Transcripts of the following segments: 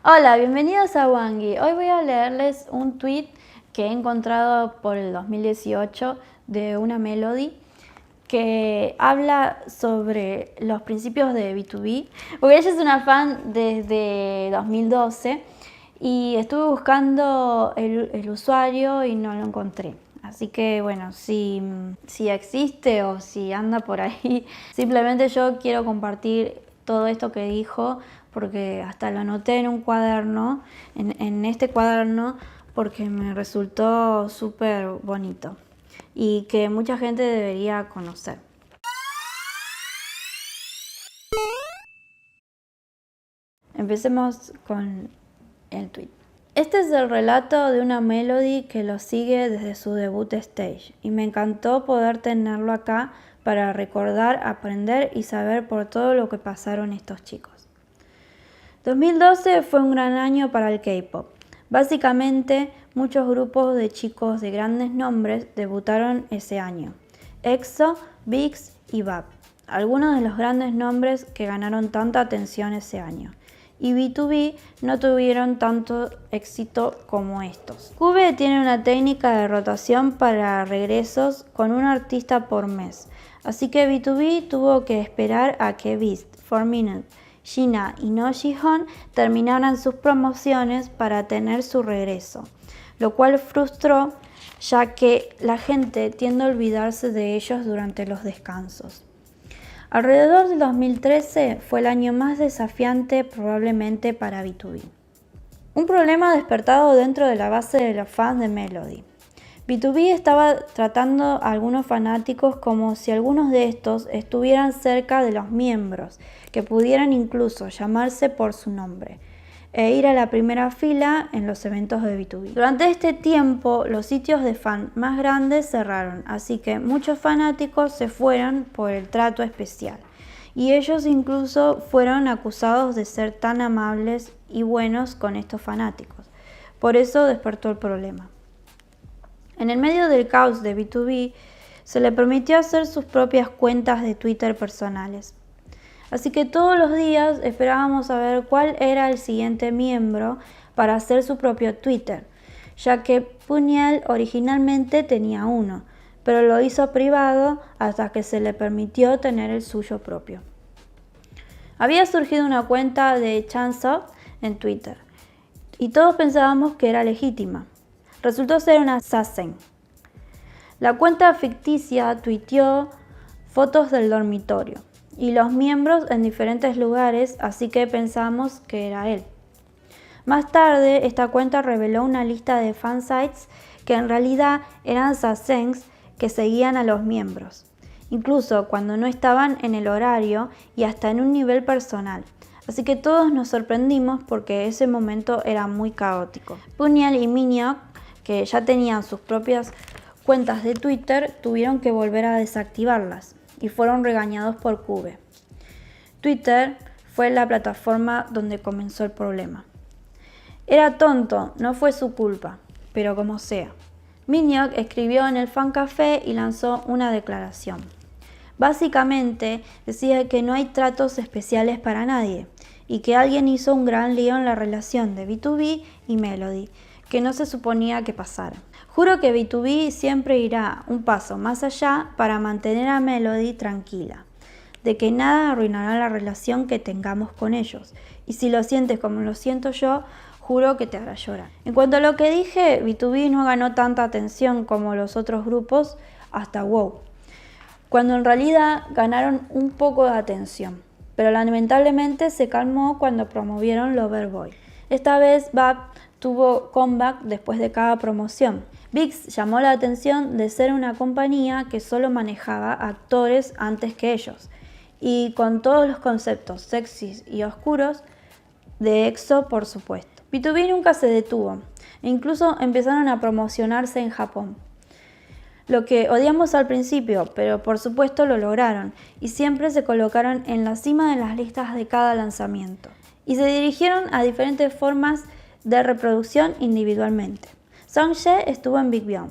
Hola, bienvenidos a Wangi. Hoy voy a leerles un tweet que he encontrado por el 2018 de una Melody que habla sobre los principios de B2B, porque ella es una fan desde 2012 y estuve buscando el usuario y no lo encontré. Así que bueno, si existe o si anda por ahí, simplemente yo quiero compartir todo esto que dijo porque hasta lo anoté en un cuaderno, en este cuaderno, porque me resultó súper bonito y que mucha gente debería conocer. Empecemos con el tweet. Este es el relato de una Melody que lo sigue desde su debut stage y me encantó poder tenerlo acá para recordar, aprender y saber por todo lo que pasaron estos chicos. 2012 fue un gran año para el K-pop. Básicamente, muchos grupos de chicos de grandes nombres debutaron ese año. EXO, VIXX y BAP, algunos de los grandes nombres que ganaron tanta atención ese año. Y B2B no tuvieron tanto éxito como estos. Cube tiene una técnica de rotación para regresos con un artista por mes, así que B2B tuvo que esperar a que Beast, 4Minute, Gina y No Jihoon terminaran sus promociones para tener su regreso, lo cual frustró ya que la gente tiende a olvidarse de ellos durante los descansos. Alrededor del 2013 fue el año más desafiante probablemente para B2B. Un problema despertado dentro de la base de los fans de Melody. B2B estaba tratando a algunos fanáticos como si algunos de estos estuvieran cerca de los miembros, que pudieran incluso llamarse por su nombre e ir a la primera fila en los eventos de B2B. Durante este tiempo, los sitios de fan más grandes cerraron, así que muchos fanáticos se fueron por el trato especial, y ellos incluso fueron acusados de ser tan amables y buenos con estos fanáticos. Por eso despertó el problema. En el medio del caos de B2B, se le permitió hacer sus propias cuentas de Twitter personales. Así que todos los días esperábamos a ver cuál era el siguiente miembro para hacer su propio Twitter, ya que Punyal originalmente tenía uno, pero lo hizo privado hasta que se le permitió tener el suyo propio. Había surgido una cuenta de Chanseok en Twitter y todos pensábamos que era legítima. Resultó ser una Sasen. La cuenta ficticia tuiteó fotos del dormitorio y los miembros en diferentes lugares, así que pensamos que era él. Más tarde, esta cuenta reveló una lista de fansites que en realidad eran Sasens que seguían a los miembros, incluso cuando no estaban en el horario y hasta en un nivel personal. Así que todos nos sorprendimos porque ese momento era muy caótico. Punyal y Minhyuk, que ya tenían sus propias cuentas de Twitter, tuvieron que volver a desactivarlas y fueron regañados por Cube. Twitter fue la plataforma donde comenzó el problema. Era tonto, no fue su culpa, pero como sea. Minhyuk escribió en el fan café y lanzó una declaración. Básicamente decía que no hay tratos especiales para nadie y que alguien hizo un gran lío en la relación de B2B y Melody, que no se suponía que pasara. Juro que B2B siempre irá un paso más allá para mantener a Melody tranquila, de que nada arruinará la relación que tengamos con ellos, y si lo sientes como lo siento yo, juro que te hará llorar. En cuanto a lo que dije, B2B no ganó tanta atención como los otros grupos hasta WOW, cuando en realidad ganaron un poco de atención, pero lamentablemente se calmó cuando promovieron Loverboy. Esta vez BAP tuvo comeback después de cada promoción. VIXX llamó la atención de ser una compañía que solo manejaba actores antes que ellos, y con todos los conceptos sexys y oscuros de EXO, por supuesto. B2B nunca se detuvo, e incluso empezaron a promocionarse en Japón. Lo que odiamos al principio, pero por supuesto lo lograron, y siempre se colocaron en la cima de las listas de cada lanzamiento. Y se dirigieron a diferentes formas de reproducción individualmente. Songjae estuvo en Big Bang.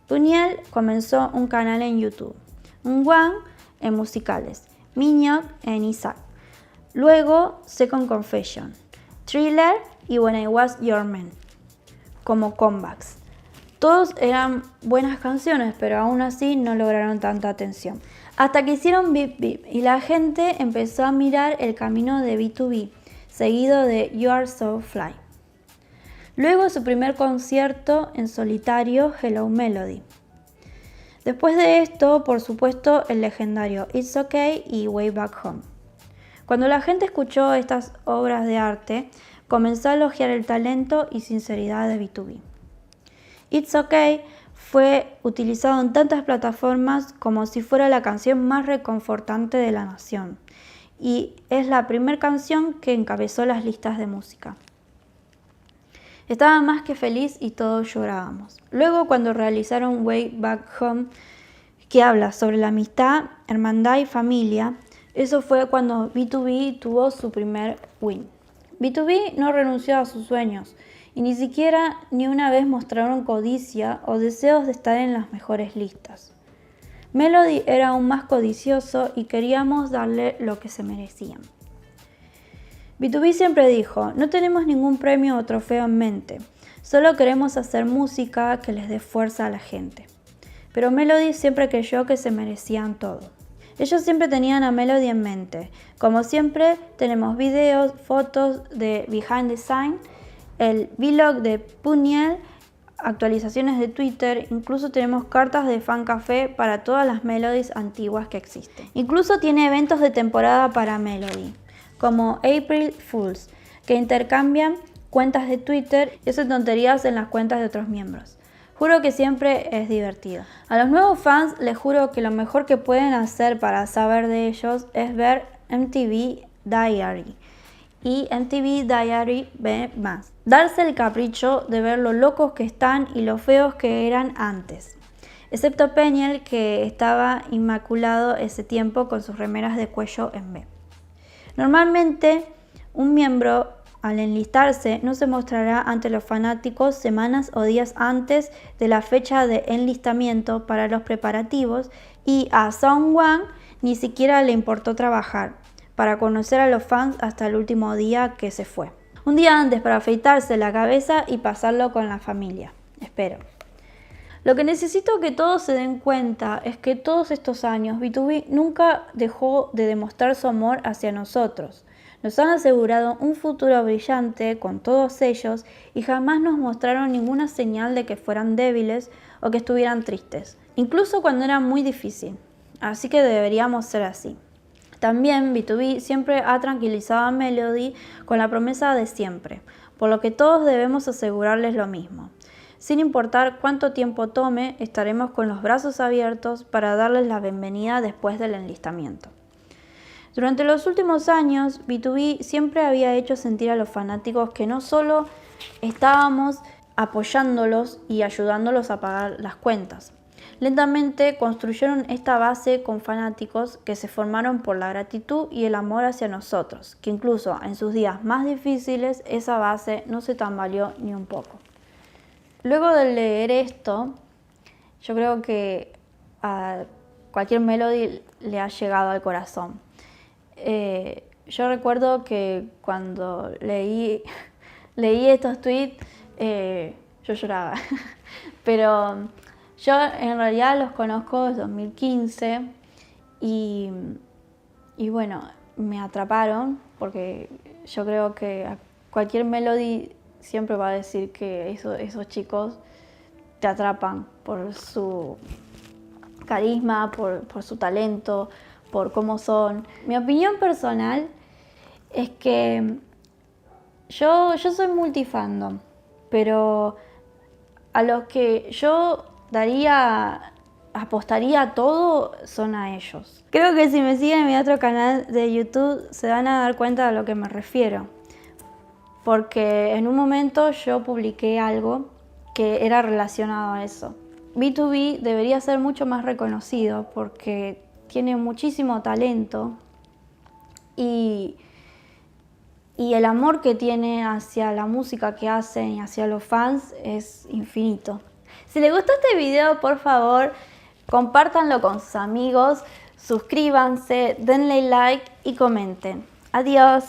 Punyal comenzó un canal en YouTube. Wang en musicales. Minhyuk en Isaac. Luego Second Confession. Thriller y When I Was Your Man como comebacks. Todos eran buenas canciones, pero aún así no lograron tanta atención. Hasta que hicieron Beep Beep y la gente empezó a mirar el camino de B2B, seguido de You Are So Fly. Luego su primer concierto en solitario, Hello Melody. Después de esto, por supuesto, el legendario It's Okay y Way Back Home. Cuando la gente escuchó estas obras de arte, comenzó a elogiar el talento y sinceridad de B2B. It's Okay fue utilizado en tantas plataformas como si fuera la canción más reconfortante de la nación, y es la primera canción que encabezó las listas de música. Estaba más que feliz y todos llorábamos. Luego, cuando realizaron Way Back Home, que habla sobre la amistad, hermandad y familia, eso fue cuando B2B tuvo su primer win. B2B no renunció a sus sueños y ni siquiera ni una vez mostraron codicia o deseos de estar en las mejores listas. Melody era aún más codicioso y queríamos darle lo que se merecían. B2B siempre dijo, no tenemos ningún premio o trofeo en mente, solo queremos hacer música que les dé fuerza a la gente. Pero Melody siempre creyó que se merecían todo. Ellos siempre tenían a Melody en mente. Como siempre, tenemos videos, fotos de Behind the Scene, el vlog de Puniel, actualizaciones de Twitter, incluso tenemos cartas de fan café para todas las Melodies antiguas que existen. Incluso tiene eventos de temporada para Melody, como April Fools, que intercambian cuentas de Twitter y hacen tonterías en las cuentas de otros miembros. Juro que siempre es divertido. A los nuevos fans les juro que lo mejor que pueden hacer para saber de ellos es ver MTV Diary y MTV Diary B+. Darse el capricho de ver lo locos que están y lo feos que eran antes. Excepto Peniel, que estaba inmaculado ese tiempo con sus remeras de cuello en B. Normalmente, un miembro al enlistarse no se mostrará ante los fanáticos semanas o días antes de la fecha de enlistamiento para los preparativos, y a Sungwon ni siquiera le importó trabajar para conocer a los fans hasta el último día que se fue. Un día antes para afeitarse la cabeza y pasarlo con la familia. Espero. Lo que necesito que todos se den cuenta es que todos estos años B2B nunca dejó de demostrar su amor hacia nosotros. Nos han asegurado un futuro brillante con todos ellos y jamás nos mostraron ninguna señal de que fueran débiles o que estuvieran tristes, incluso cuando era muy difícil. Así que deberíamos ser así. También B2B siempre ha tranquilizado a Melody con la promesa de siempre, por lo que todos debemos asegurarles lo mismo. Sin importar cuánto tiempo tome, estaremos con los brazos abiertos para darles la bienvenida después del enlistamiento. Durante los últimos años, B2B siempre había hecho sentir a los fanáticos que no solo estábamos apoyándolos y ayudándolos a pagar las cuentas. Lentamente construyeron esta base con fanáticos que se formaron por la gratitud y el amor hacia nosotros, que incluso en sus días más difíciles esa base no se tambaleó ni un poco. Luego de leer esto, yo creo que a cualquier Melody le ha llegado al corazón. Yo recuerdo que cuando leí estos tweets, yo lloraba, pero yo en realidad los conozco desde 2015 y bueno, me atraparon porque yo creo que a cualquier Melody siempre va a decir que esos chicos te atrapan por su carisma, por su talento, por cómo son. Mi opinión personal es que yo soy multifandom, pero a los que yo apostaría todo son a ellos. Creo que si me siguen en mi otro canal de YouTube se van a dar cuenta de lo que me refiero, porque en un momento yo publiqué algo que era relacionado a eso. B2B debería ser mucho más reconocido porque tiene muchísimo talento y el amor que tiene hacia la música que hacen y hacia los fans es infinito. Si les gustó este video, por favor, compártanlo con sus amigos, suscríbanse, denle like y comenten. Adiós.